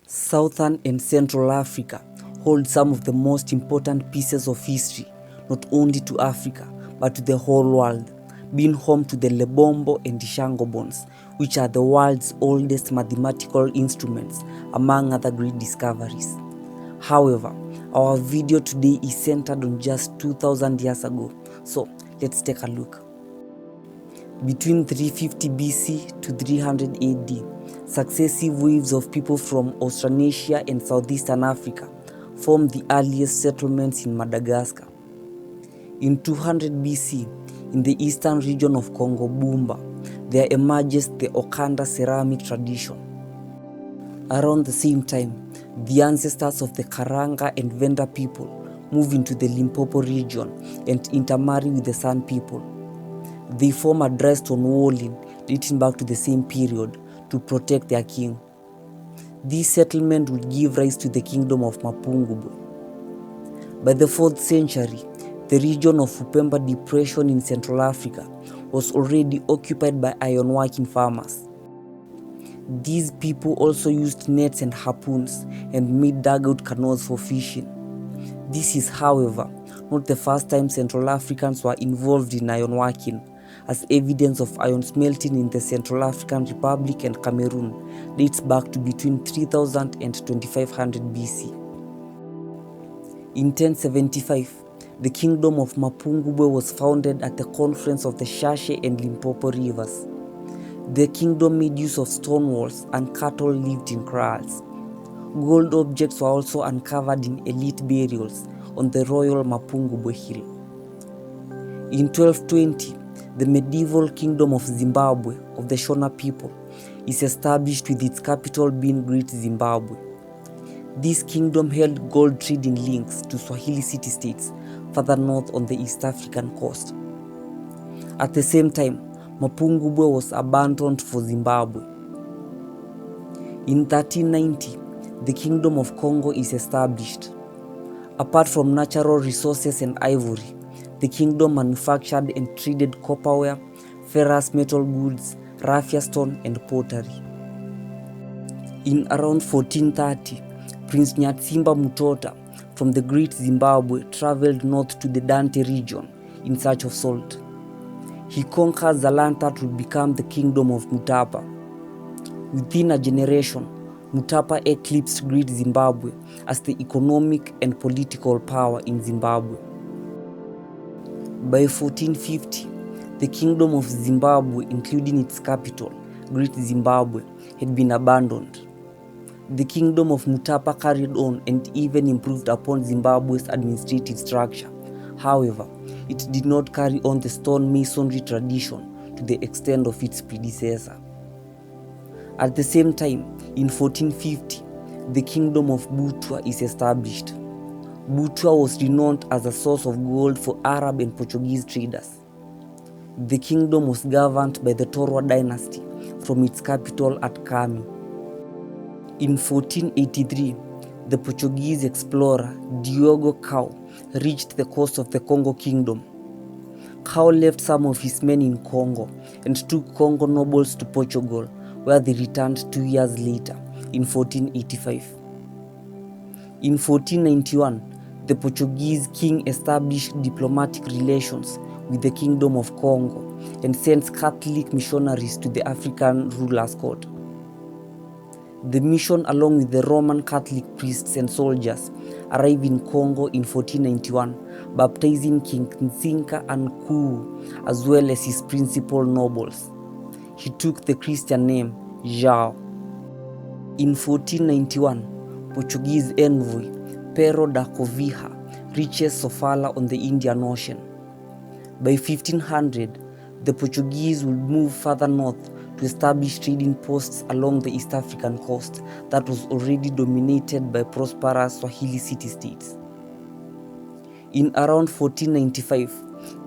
Southern and Central Africa hold some of the most important pieces of history, not only to Africa, but to the whole world, being home to the Lebombo and Ishango bones, which are the world's oldest mathematical instruments, among other great discoveries. However, our video today is centered on just 2000 years ago, so let's take a look. Between 350 BC to 300 AD, successive waves of people from Australasia and Southeastern Africa formed the earliest settlements in Madagascar. In 200 BC, in the eastern region of Congo Bumba, there emerges the Okanda ceramic tradition. Around the same time, the ancestors of the Karanga and Venda people move into the Limpopo region and intermarry with the San people. They form a dry stone walling dating back to the same period to protect their king. This settlement would give rise to the kingdom of Mapungubwe. By the 4th century, the region of Upemba Depression in Central Africa was already occupied by iron-working farmers. These people also used nets and harpoons and made dugout canoes for fishing. This is, however, not the first time Central Africans were involved in ironworking, as evidence of iron smelting in the Central African Republic and Cameroon dates back to between 3000 and 2500 BC. In 1075, the kingdom of Mapungubwe was founded at the confluence of the Shashe and Limpopo rivers. The kingdom made use of stone walls and cattle lived in kraals. Gold objects were also uncovered in elite burials on the royal Mapungubwe hill. In 1220, the medieval kingdom of Zimbabwe of the Shona people is established with its capital being Great Zimbabwe. This kingdom held gold trading links to Swahili city-states further north on the East African coast. At the same time, Mapungubwe was abandoned for Zimbabwe. In 1390, the Kingdom of Congo is established. Apart from natural resources and ivory, the kingdom manufactured and traded copperware, ferrous metal goods, raffia stone, and pottery. In around 1430, Prince Nyatsimba Mutota from the Great Zimbabwe traveled north to the Dante region in search of salt. He conquered the land that would become the kingdom of Mutapa. Within a generation, Mutapa eclipsed Great Zimbabwe as the economic and political power in Zimbabwe. By 1450, the kingdom of Zimbabwe, including its capital, Great Zimbabwe, had been abandoned. The kingdom of Mutapa carried on and even improved upon Zimbabwe's administrative structure. However, it did not carry on the stone masonry tradition to the extent of its predecessor. At the same time, in 1450, the kingdom of Butua is established. Butua was renowned as a source of gold for Arab and Portuguese traders. The kingdom was governed by the Torwa dynasty from its capital at Kami. In 1483, the Portuguese explorer Diogo Cao reached the coast of the Congo Kingdom. Cao left some of his men in Congo and took Congo nobles to Portugal, where they returned 2 years later, in 1485. In 1491, the Portuguese king established diplomatic relations with the Kingdom of Congo and sent Catholic missionaries to the African ruler's court. The mission, along with the Roman Catholic priests and soldiers, arrived in Congo in 1491, baptizing King Nzinka and Kuu, as well as his principal nobles. He took the Christian name João. In 1491, Portuguese envoy Pero da Covilha reaches Sofala on the Indian Ocean. By 1500, the Portuguese would move further north to establish trading posts along the East African coast that was already dominated by prosperous Swahili city-states. In around 1495,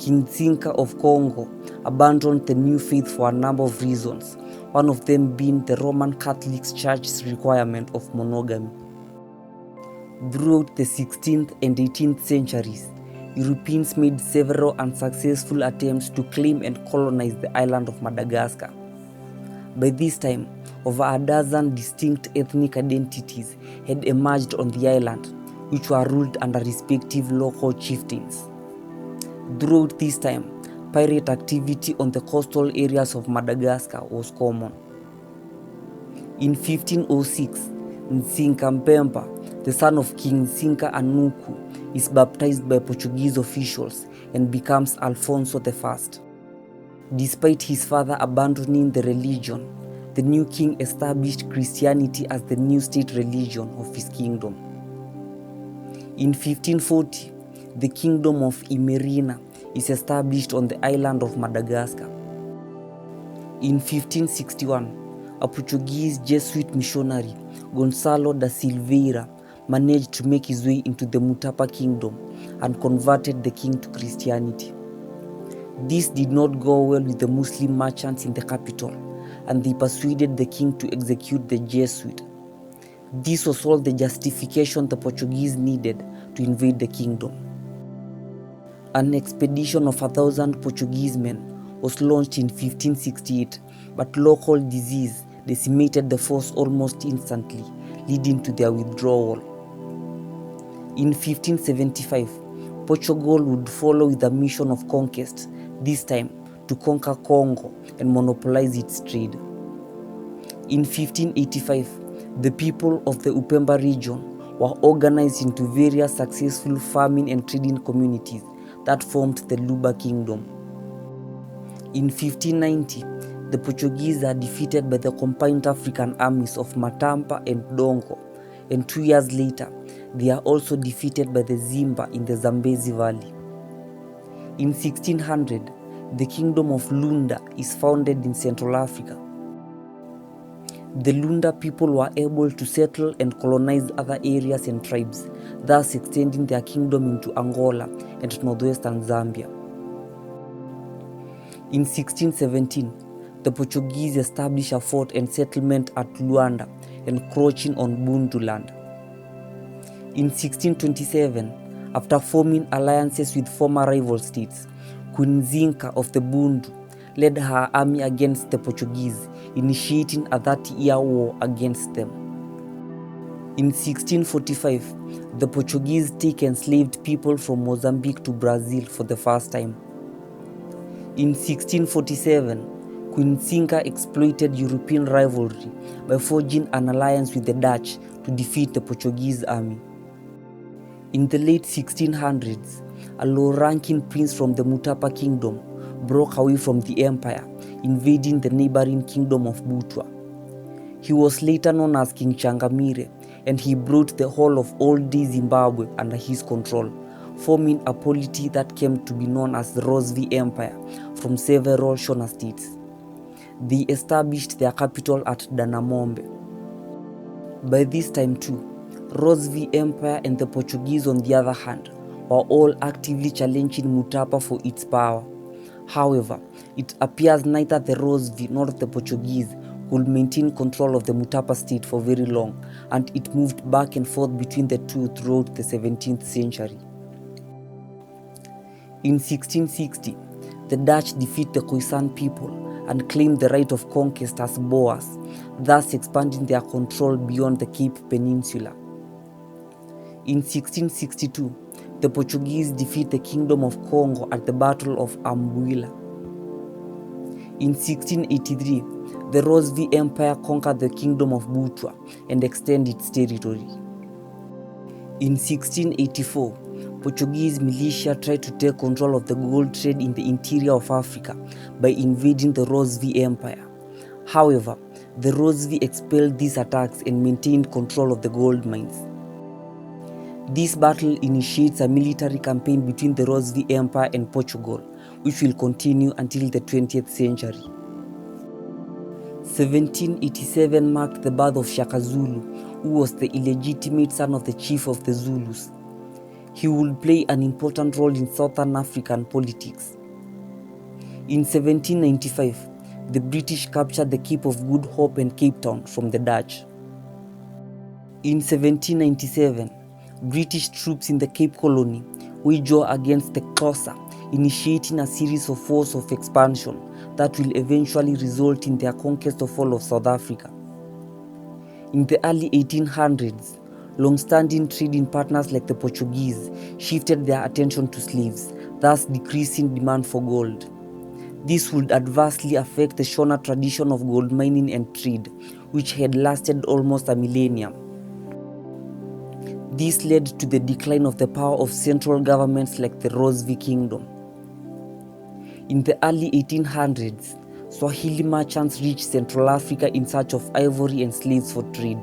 King Nzinka of Congo abandoned the new faith for a number of reasons, one of them being the Roman Catholic Church's requirement of monogamy. Throughout the 16th and 18th centuries, Europeans made several unsuccessful attempts to claim and colonize the island of Madagascar. By this time, over a dozen distinct ethnic identities had emerged on the island, which were ruled under respective local chieftains. Throughout this time, pirate activity on the coastal areas of Madagascar was common. In 1506, Nsinka Mpemba, the son of King Nsinka Anuku, is baptized by Portuguese officials and becomes Alfonso I. Despite his father abandoning the religion, the new king established Christianity as the new state religion of his kingdom. In 1540, the kingdom of Imerina is established on the island of Madagascar. In 1561, a Portuguese Jesuit missionary, Gonçalo da Silveira, managed to make his way into the Mutapa kingdom and converted the king to Christianity. This did not go well with the Muslim merchants in the capital, and they persuaded the king to execute the Jesuit. This was all the justification the Portuguese needed to invade the kingdom. An expedition of 1,000 Portuguese men was launched in 1568, but local disease decimated the force almost instantly, leading to their withdrawal. In 1575, Portugal would follow with a mission of conquest, this time to conquer Congo and monopolize its trade. In 1585, the people of the Upemba region were organized into various successful farming and trading communities that formed the Luba Kingdom. In 1590, the Portuguese are defeated by the combined African armies of Matamba and Dongo, and 2 years later, they are also defeated by the Zimba in the Zambezi Valley. In 1600, the Kingdom of Lunda is founded in Central Africa. The Lunda people were able to settle and colonize other areas and tribes, thus extending their kingdom into Angola and northwestern Zambia. In 1617, the Portuguese established a fort and settlement at Luanda, encroaching on Bundu land. In 1627, after forming alliances with former rival states, Queen Zinka of the Bundu led her army against the Portuguese, initiating a 30-year war against them. In 1645, the Portuguese took enslaved people from Mozambique to Brazil for the first time. In 1647, Queen Zinka exploited European rivalry by forging an alliance with the Dutch to defeat the Portuguese army. In the late 1600s, a low-ranking prince from the Mutapa kingdom broke away from the empire, invading the neighboring kingdom of Butwa. He was later known as King Changamire, and he brought the whole of old-day Zimbabwe under his control, forming a polity that came to be known as the Rozvi Empire from several Shona states. They established their capital at Danamombe. By this time too, Rozvi Empire and the Portuguese, on the other hand, were all actively challenging Mutapa for its power. However, it appears neither the Rozvi nor the Portuguese could maintain control of the Mutapa state for very long, and it moved back and forth between the two throughout the 17th century. In 1660, the Dutch defeat the Khoisan people and claimed the right of conquest as Boers, thus expanding their control beyond the Cape Peninsula. In 1662, the Portuguese defeat the Kingdom of Congo at the Battle of Ambuila. In 1683, the Rozvi Empire conquered the Kingdom of Butwa and extended its territory. In 1684, Portuguese militia tried to take control of the gold trade in the interior of Africa by invading the Rozvi Empire. However, the Rozvi expelled these attacks and maintained control of the gold mines. This battle initiates a military campaign between the Rozvi Empire and Portugal, which will continue until the 20th century. 1787 marked the birth of Shaka Zulu, who was the illegitimate son of the chief of the Zulus. He would play an important role in Southern African politics. In 1795, the British captured the Cape of Good Hope and Cape Town from the Dutch. In 1797, British troops in the Cape Colony waged war against the Xhosa, initiating a series of wars of expansion that will eventually result in their conquest of all of South Africa. In the early 1800s, long-standing trading partners like the Portuguese shifted their attention to slaves, thus decreasing demand for gold. This would adversely affect the Shona tradition of gold mining and trade, which had lasted almost a millennium. This led to the decline of the power of central governments like the Rozvi Kingdom. In the early 1800s, Swahili merchants reached Central Africa in search of ivory and slaves for trade.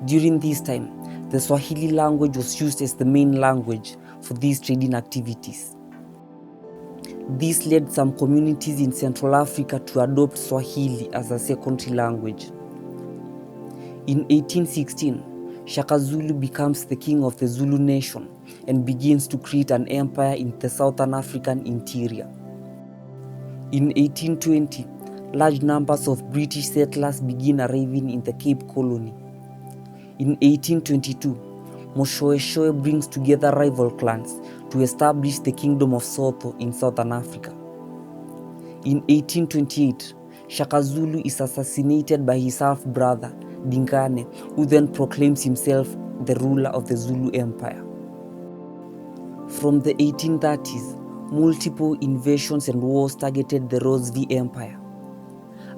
During this time, the Swahili language was used as the main language for these trading activities. This led some communities in Central Africa to adopt Swahili as a secondary language. In 1816, Shaka Zulu becomes the king of the Zulu nation and begins to create an empire in the Southern African interior. In 1820, large numbers of British settlers begin arriving in the Cape Colony. In 1822, Moshoeshoe brings together rival clans to establish the Kingdom of Sotho in Southern Africa. In 1828, Shaka Zulu is assassinated by his half-brother, Dingane, who then proclaims himself the ruler of the Zulu Empire. From the 1830s, multiple invasions and wars targeted the Rozvi Empire.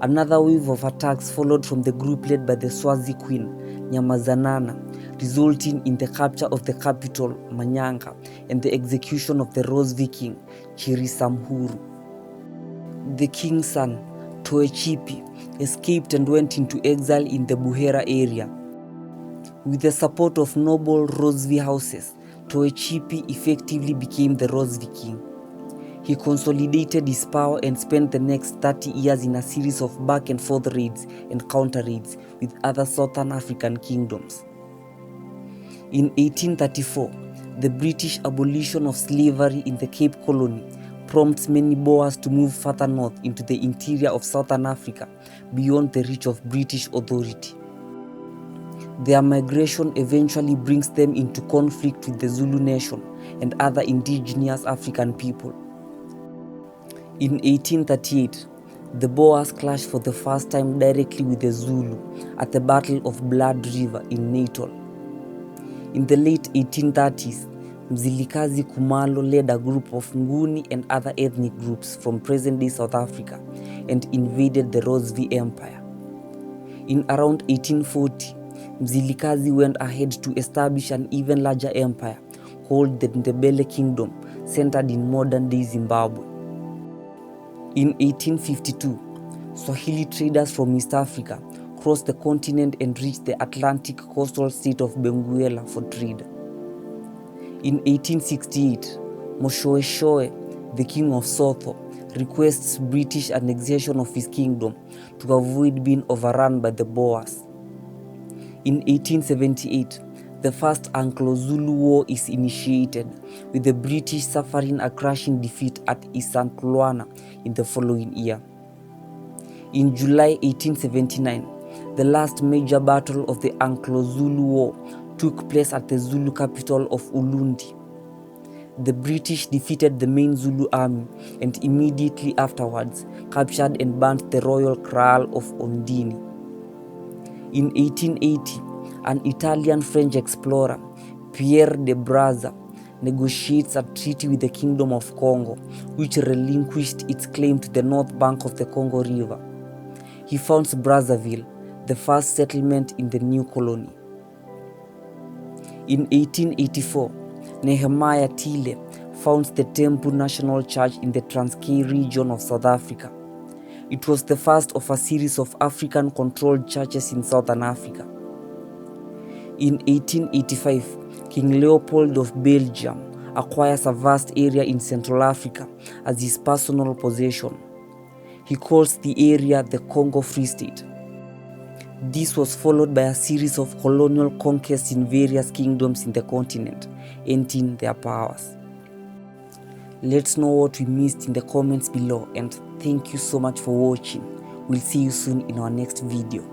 Another wave of attacks followed from the group led by the Swazi queen, Nyamazanana, resulting in the capture of the capital, Manyanga, and the execution of the Rozvi king, Chirisamhuru. The king's son, Toechipi, escaped and went into exile in the Buhera area. With the support of noble Rozvi houses, Toechipi effectively became the Rozvi king. He consolidated his power and spent the next 30 years in a series of back and forth raids and counter raids with other Southern African kingdoms. In 1834, the British abolition of slavery in the Cape Colony prompts many Boers to move further north into the interior of Southern Africa beyond the reach of British authority. Their migration eventually brings them into conflict with the Zulu nation and other indigenous African people. In 1838, the Boers clashed for the first time directly with the Zulu at the Battle of Blood River in Natal. In the late 1830s, Mzilikazi Kumalo led a group of Nguni and other ethnic groups from present-day South Africa and invaded the Rozvi Empire. In around 1840, Mzilikazi went ahead to establish an even larger empire called the Ndebele Kingdom, centered in modern-day Zimbabwe. In 1852, Swahili traders from East Africa crossed the continent and reached the Atlantic coastal state of Benguela for trade. In 1868, Moshoeshoe, the king of Sotho, requests British annexation of his kingdom to avoid being overrun by the Boers. In 1878, the first Anglo-Zulu War is initiated, with the British suffering a crushing defeat at Isandlwana in the following year. In July 1879, the last major battle of the Anglo-Zulu War took place at the Zulu capital of Ulundi. The British defeated the main Zulu army and immediately afterwards captured and burnt the royal kraal of Ondini. In 1880, an Italian-French explorer, Pierre de Brazza, negotiates a treaty with the Kingdom of Congo, which relinquished its claim to the north bank of the Congo River. He founds Brazzaville, the first settlement in the new colony. In 1884, Nehemiah Tile founds the Temple National Church in the Transkei region of South Africa. It was the first of a series of African-controlled churches in Southern Africa. In 1885, King Leopold of Belgium acquires a vast area in Central Africa as his personal possession. He calls the area the Congo Free State. This was followed by a series of colonial conquests in various kingdoms in the continent, ending their powers. Let's know what we missed in the comments below, and thank you so much for watching. We'll see you soon in our next video.